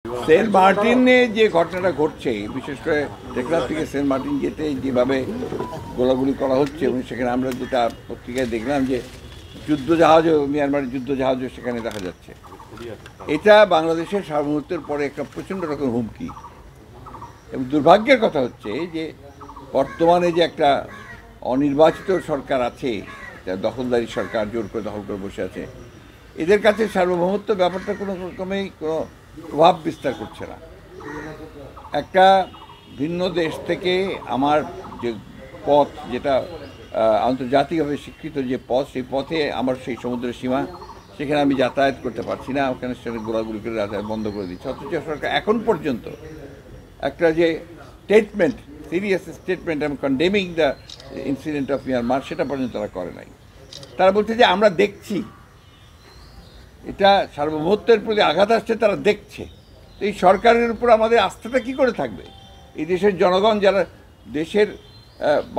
Saint মার্টিনে যে ঘটনাটা ঘটছে, বিশেষ করে টেকনাফ থেকে সেন্ট মার্টিন যেতে যেভাবে গোলাগুলি করা হচ্ছে, এবং সেখানে আমরা যেটা পত্রিকায় দেখলাম যে যুদ্ধজাহাজও, মিয়ানমারের যুদ্ধজাহাজও সেখানে দেখা যাচ্ছে। এটা বাংলাদেশের সার্বভৌমত্বের পরে একটা প্রচণ্ড রকম হুমকি। এবং দুর্ভাগ্যের কথা হচ্ছে যে বর্তমানে যে একটা অনির্বাচিত সরকার আছে, দখলদারি সরকার, জোর করে দখল করে বসে আছে, এদের কাছে সার্বভৌমত্ব ব্যাপারটা কোনো রকমেই কোনো প্রভাব বিস্তার করছে না। একটা ভিন্ন দেশ থেকে আমার যে পথ, যেটা আন্তর্জাতিকভাবে স্বীকৃত যে পথ, সেই পথে আমার সেই সমুদ্রের সীমা, সেখানে আমি যাতায়াত করতে পারছি না, ওখানে সেখানে গোলাগুলি করে যাতায়াত বন্ধ করে দিচ্ছে। অথচ সরকার এখন পর্যন্ত একটা যে স্টেটমেন্ট, সিরিয়াস স্টেটমেন্ট, আমি condemning the incident of Myanmar, সেটা পর্যন্ত তারা করে নাই। তারা বলছে যে আমরা দেখছি, এটা সার্বভৌমত্বের প্রতি আঘাত আসছে, তারা দেখছে। এই সরকারের উপর আমাদের আস্থাটা কী করে থাকবে? এই দেশের জনগণ, যারা দেশের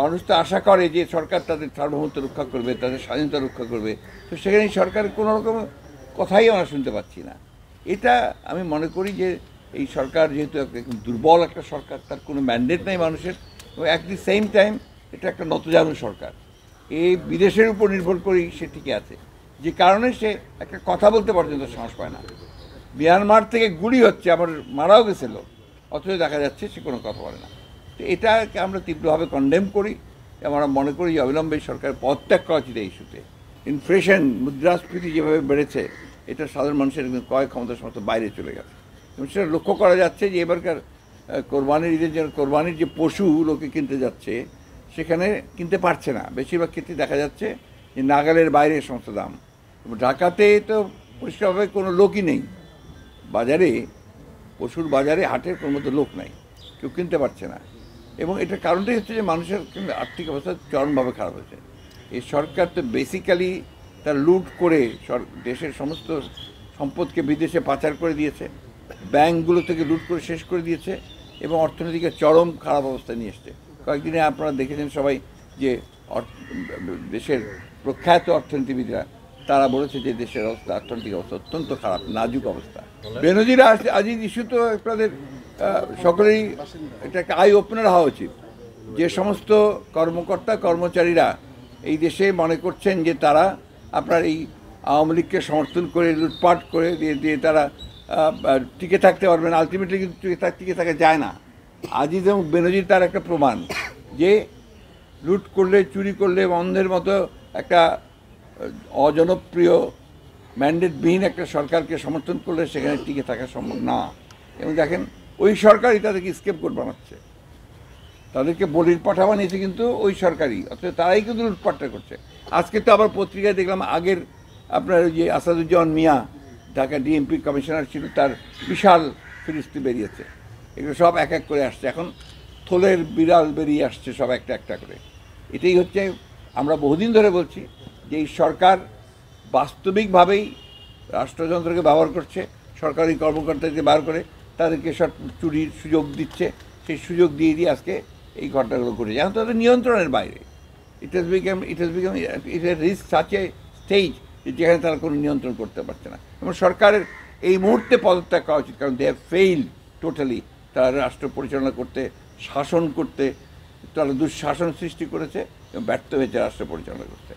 মানুষ তো আশা করে যে সরকার তাদের সার্বভৌমত্ব রক্ষা করবে, তাদের স্বাধীনতা রক্ষা করবে, তো সেখানে সরকারের কোনো রকম কথাই আমরা শুনতে পাচ্ছি না। এটা আমি মনে করি যে এই সরকার যেহেতু দুর্বল একটা সরকার, তার কোনো ম্যান্ডেট নেই মানুষের, এবং অ্যাট দি সেম টাইম এটা একটা নতজানু সরকার, এই বিদেশের উপর নির্ভর করেই সে টিকে আছে, যে কারণে সে একটা কথা বলতে পর্যন্ত সাহস পায় না। মিয়ানমার থেকে গুলি হচ্ছে, আমার মারাও গেছিল, অথচ দেখা যাচ্ছে সে কোনো কথা বলে না। তো এটাকে আমরা তীব্রভাবে কন্ডেম করি। আমরা মনে করি যে অবিলম্বে সরকার পদত্যাগ করা উচিত এই ইস্যুতে। ইনফ্লেশন, মুদ্রাস্ফীতি যেভাবে বেড়েছে, এটা সাধারণ মানুষের ক্রয় ক্ষমতার সমস্ত বাইরে চলে গেছে, এবং সেটা লক্ষ্য করা যাচ্ছে যে এবারকার কোরবানির ঈদের জন্য কোরবানির যে পশু লোকে কিনতে যাচ্ছে, সেখানে কিনতে পারছে না। বেশিরভাগ ক্ষেত্রে দেখা যাচ্ছে যে নাগালের বাইরে সমস্ত দাম। ঢাকাতে তো পরিষ্কারভাবে কোনো লোকই নেই, বাজারে, পশুর বাজারে, হাটের কোনো মতো লোক নাই, কেউ কিনতে পারছে না। এবং এটার কারণটাই হচ্ছে যে মানুষের আর্থিক অবস্থা চরমভাবে খারাপ হয়েছে। এই সরকার তো বেসিক্যালি তার লুট করে দেশের সমস্ত সম্পদকে বিদেশে পাচার করে দিয়েছে, ব্যাংকগুলো থেকে লুট করে শেষ করে দিয়েছে, এবং অর্থনীতিকে চরম খারাপ অবস্থায় নিয়ে এসছে। কয়েকদিনে আপনারা দেখেছেন সবাই যে দেশের প্রখ্যাত অর্থনীতিবিদরা তারা বলেছে যে দেশের অবস্থা, অর্থনৈতিক অবস্থা অত্যন্ত খারাপ, নাজুক অবস্থা। বেনজির আজিজ ইস্যু তো আপনাদের সকলেই এটা একটা আই ওপেনার হওয়া উচিত। যে সমস্ত কর্মকর্তা কর্মচারীরা এই দেশে মনে করছেন যে তারা আপনার এই আওয়ামী লীগকে সমর্থন করে লুটপাট করে দিয়ে তারা টিকে থাকতে পারবেন, আলটিমেটলি কিন্তু টিকে থাকা যায় না। আজিজ এবং বেনজির তার একটা প্রমাণ যে লুট করলে, চুরি করলে, অন্ধের মতো একটা অজনপ্রিয় ম্যান্ডেটবিহীন একটা সরকারকে সমর্থন করলে সেখানে টিকে থাকা সম্ভব না। এবং দেখেন, ওই সরকারই তাদেরকে স্কেপগোট বানাচ্ছে, তাদেরকে বলির পাঠা বানিয়েছে কিন্তু ওই সরকারই, অথচ তারাই কিন্তু লুটপাটটা করছে। আজকে তো আবার পত্রিকায় দেখলাম, আগের আপনার যে আসাদুজ্জামান মিয়া ঢাকা ডিএমপি কমিশনার ছিল, তার বিশাল ফিরিস্তি বেরিয়েছে। এগুলো সব এক এক করে আসছে, এখন থলের বিড়াল বেরিয়ে আসছে সব একটা একটা করে। এটাই হচ্ছে, আমরা বহুদিন ধরে বলছি যে এই সরকার বাস্তবিকভাবেই রাষ্ট্রযন্ত্রকে ব্যবহার করছে, সরকারি কর্মকর্তাকে বার করে তাদেরকে সব চুরির সুযোগ দিচ্ছে। সেই সুযোগ দিয়ে আজকে এই ঘটনাগুলো ঘটেছে, এখন তাদের নিয়ন্ত্রণের বাইরে। It has become reach such a stage যেখানে তারা কোনো নিয়ন্ত্রণ করতে পারছে না। এবং সরকারের এই মুহূর্তে পদত্যাগ করা উচিত, কারণ দে হ্যাভ ফেইল্ড টোটালি। তারা রাষ্ট্র পরিচালনা করতে, শাসন করতে, তারা দুঃশাসন সৃষ্টি করেছে এবং ব্যর্থ হয়েছে রাষ্ট্র পরিচালনা করতে।